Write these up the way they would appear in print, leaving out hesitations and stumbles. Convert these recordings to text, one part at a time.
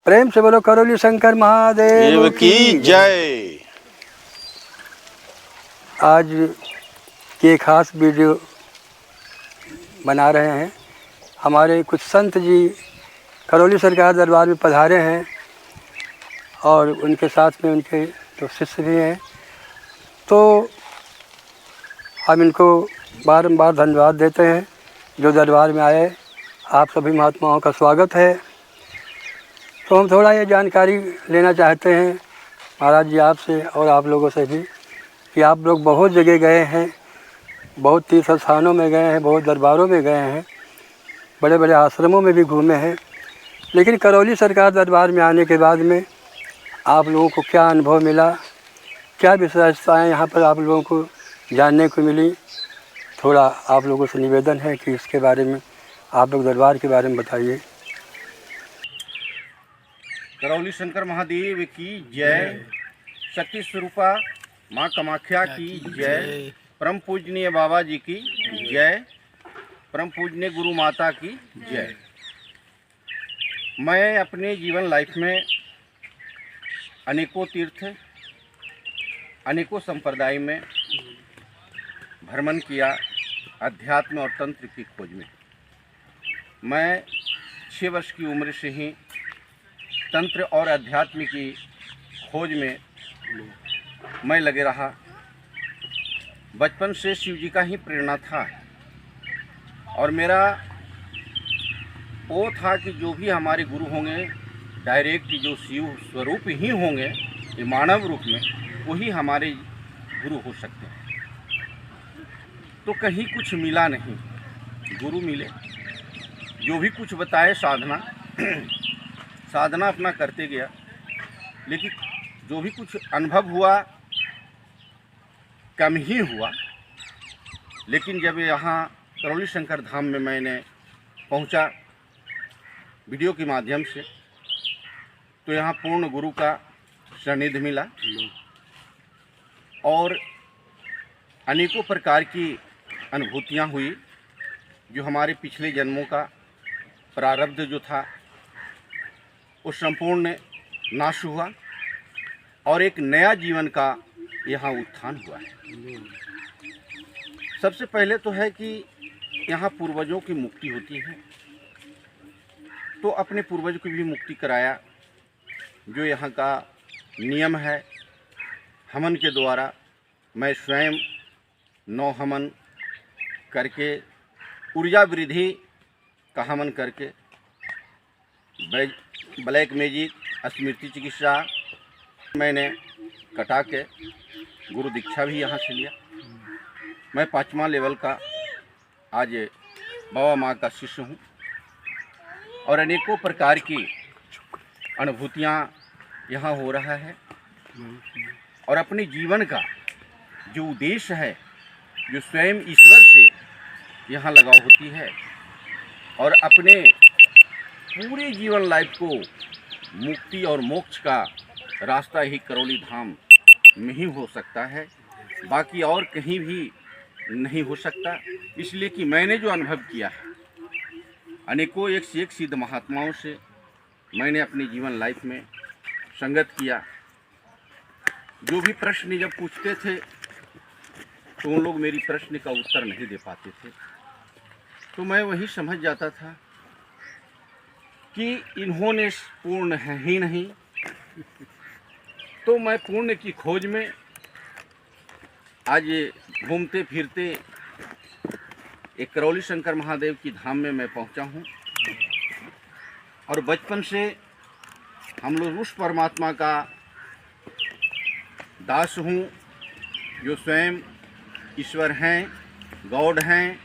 प्रेम से बोलो करौली शंकर महादेव की जय। आज की खास वीडियो बना रहे हैं। हमारे कुछ संत जी करौली सरकार दरबार में पधारे हैं और उनके साथ में उनके तो शिष्य भी हैं। तो हम इनको बारंबार धन्यवाद देते हैं जो दरबार में आए। आप सभी महात्माओं का स्वागत है। तो हम थोड़ा ये जानकारी लेना चाहते हैं महाराज जी आपसे और आप लोगों से भी कि आप लोग बहुत जगह गए हैं, बहुत तीर्थ स्थानों में गए हैं, बहुत दरबारों में गए हैं, बड़े बड़े आश्रमों में भी घूमे हैं, लेकिन करौली सरकार दरबार में आने के बाद में आप लोगों को क्या अनुभव मिला, क्या विशेषताएँ यहाँ पर आप लोगों को जानने को मिली। थोड़ा आप लोगों से निवेदन है कि इसके बारे में आप लोग दरबार के बारे में बताइए। करौली शंकर महादेव की जय। शक्ति स्वरूपा माँ कामाख्या की जय। परम पूजनीय बाबा जी की जय। परम पूजनीय गुरु माता की जय। मैं अपने जीवन लाइफ में अनेकों तीर्थ, अनेकों संप्रदाय में भ्रमण किया, अध्यात्म और तंत्र की खोज में। मैं 6 वर्ष की उम्र से ही तंत्र और अध्यात्म की खोज में मैं लगे रहा। बचपन से शिव जी का ही प्रेरणा था और मेरा वो था कि जो भी हमारे गुरु होंगे डायरेक्ट जो शिव स्वरूप ही होंगे ये मानव रूप में, वही हमारे गुरु हो सकते हैं। तो कहीं कुछ मिला नहीं, गुरु मिले, जो भी कुछ बताए साधना साधना अपना करते गया, लेकिन जो भी कुछ अनुभव हुआ कम ही हुआ। लेकिन जब यहाँ करौली शंकर धाम में मैंने पहुँचा वीडियो के माध्यम से, तो यहाँ पूर्ण गुरु का सानिध्य मिला और अनेकों प्रकार की अनुभूतियाँ हुई। जो हमारे पिछले जन्मों का प्रारब्ध जो था वो संपूर्ण नाश हुआ और एक नया जीवन का यहाँ उत्थान हुआ है। सबसे पहले तो है कि यहाँ पूर्वजों की मुक्ति होती है, तो अपने पूर्वजों की भी मुक्ति कराया। जो यहाँ का नियम है हवन के द्वारा, मैं स्वयं 9 हवन करके ऊर्जा वृद्धि का हवन करके ब्लैक मैजिक स्मृति चिकित्सा मैंने कटा के गुरु दीक्षा भी यहाँ से लिया। मैं 5वां लेवल का आज बाबा माँ का शिष्य हूँ और अनेकों प्रकार की अनुभूतियाँ यहाँ हो रहा है। और अपने जीवन का जो उद्देश्य है, जो स्वयं ईश्वर से यहाँ लगाव होती है और अपने पूरे जीवन लाइफ को मुक्ति और मोक्ष का रास्ता ही करौली धाम में ही हो सकता है, बाकी और कहीं भी नहीं हो सकता। इसलिए कि मैंने जो अनुभव किया है अनेकों एक से एक सिद्ध महात्माओं से मैंने अपने जीवन लाइफ में संगत किया। जो भी प्रश्न जब पूछते थे तो उन लोग मेरी प्रश्न का उत्तर नहीं दे पाते थे, तो मैं वही समझ जाता था कि इन्होंने पूर्ण है ही नहीं। तो मैं पूर्ण की खोज में आज घूमते फिरते एक करौली शंकर महादेव की धाम में मैं पहुंचा हूं। और बचपन से हम लोग उस परमात्मा का दास हूं जो स्वयं ईश्वर हैं, गॉड हैं,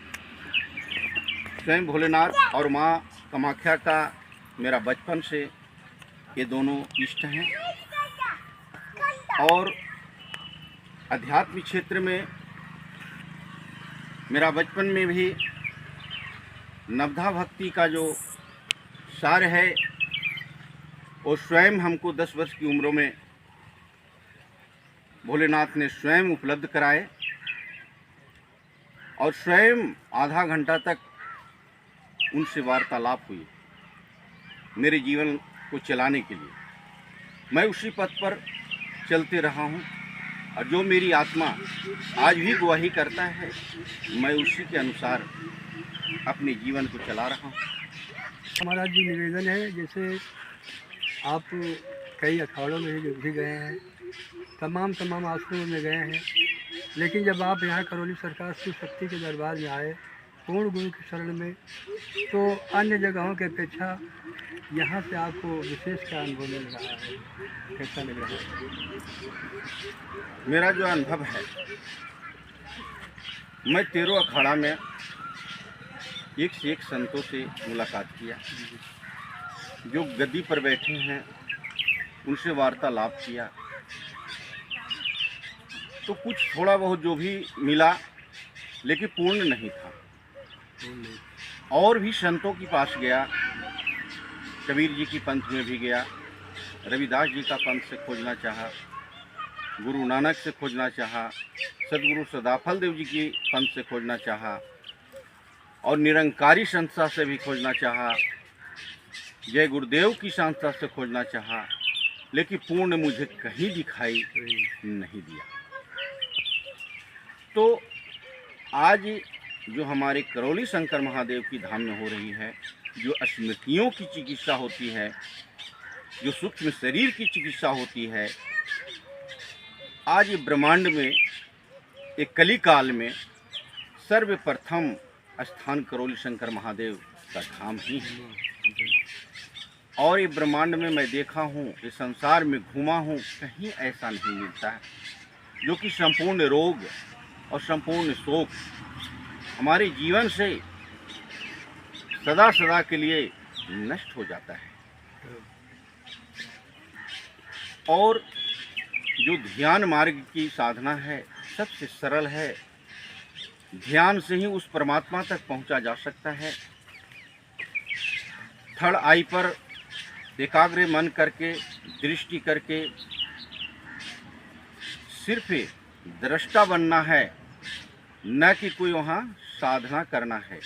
स्वयं भोलेनाथ और माँ कामाख्या का मेरा बचपन से ये दोनों इष्ट हैं। और आध्यात्मिक क्षेत्र में मेरा बचपन में भी नवधा भक्ति का जो सार है वो स्वयं हमको 10 वर्ष की उम्र में भोलेनाथ ने स्वयं उपलब्ध कराए और स्वयं आधा घंटा तक उनसे वार्तालाप हुई। मेरे जीवन को चलाने के लिए मैं उसी पथ पर चलते रहा हूँ और जो मेरी आत्मा आज भी गवाही करता है मैं उसी के अनुसार अपने जीवन को चला रहा हूँ। हमारा जो निवेदन है, जैसे आप कई अखाड़ों में भी गए हैं, तमाम आश्रमों में गए हैं, लेकिन जब आप यहाँ करौली सरकार शिव शक्ति के दरबार में आए पूर्ण गुरु की शरण में, तो अन्य जगहों की अपेक्षा यहाँ से आपको विशेष क्या अनुभव मिल रहा है, कैसा लग रहा है? मेरा जो अनुभव है, मैं 13 अखाड़ा में एक से एक संतों से मुलाकात किया, जो गद्दी पर बैठे हैं उनसे वार्तालाप किया, तो कुछ थोड़ा बहुत जो भी मिला लेकिन पूर्ण नहीं था। और भी संतों के पास गया, कबीर जी की पंथ में भी गया, रविदास जी का पंथ से खोजना चाहा, गुरु नानक से खोजना चाहा, सदगुरु सदाफल देव जी की पंथ से खोजना चाहा और निरंकारी संस्था से भी खोजना चाहा, जय गुरुदेव की संस्था से खोजना चाहा, लेकिन पूर्ण मुझे कहीं दिखाई नहीं दिया। तो आज जो हमारे करौली शंकर महादेव की धाम में हो रही है, जो स्मृतियों की चिकित्सा होती है, जो सूक्ष्म शरीर की चिकित्सा होती है, आज ब्रह्मांड में एक कली काल में सर्वप्रथम स्थान करौली शंकर महादेव का धाम ही है। और ये ब्रह्मांड में मैं देखा हूँ, इस संसार में घूमा हूँ, कहीं ऐसा नहीं मिलता है जो कि संपूर्ण रोग और संपूर्ण शोक हमारे जीवन से सदा सदा के लिए नष्ट हो जाता है। और जो ध्यान मार्ग की साधना है सबसे सरल है, ध्यान से ही उस परमात्मा तक पहुंचा जा सकता है। थर्ड आई पर एकाग्र मन करके, दृष्टि करके सिर्फ दृष्टा बनना है, न कि कोई वहाँ साधना करना है,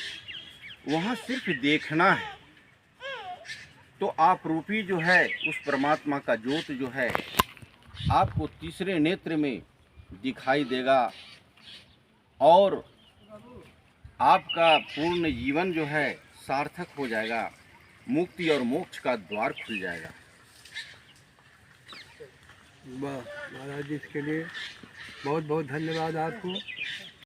वहाँ सिर्फ देखना है। तो आप रूपी जो है उस परमात्मा का ज्योत जो है आपको तीसरे नेत्र में दिखाई देगा और आपका पूर्ण जीवन जो है सार्थक हो जाएगा, मुक्ति और मोक्ष का द्वार खुल जाएगा। वाह महाराज जी, इसके लिए बहुत बहुत धन्यवाद आपको।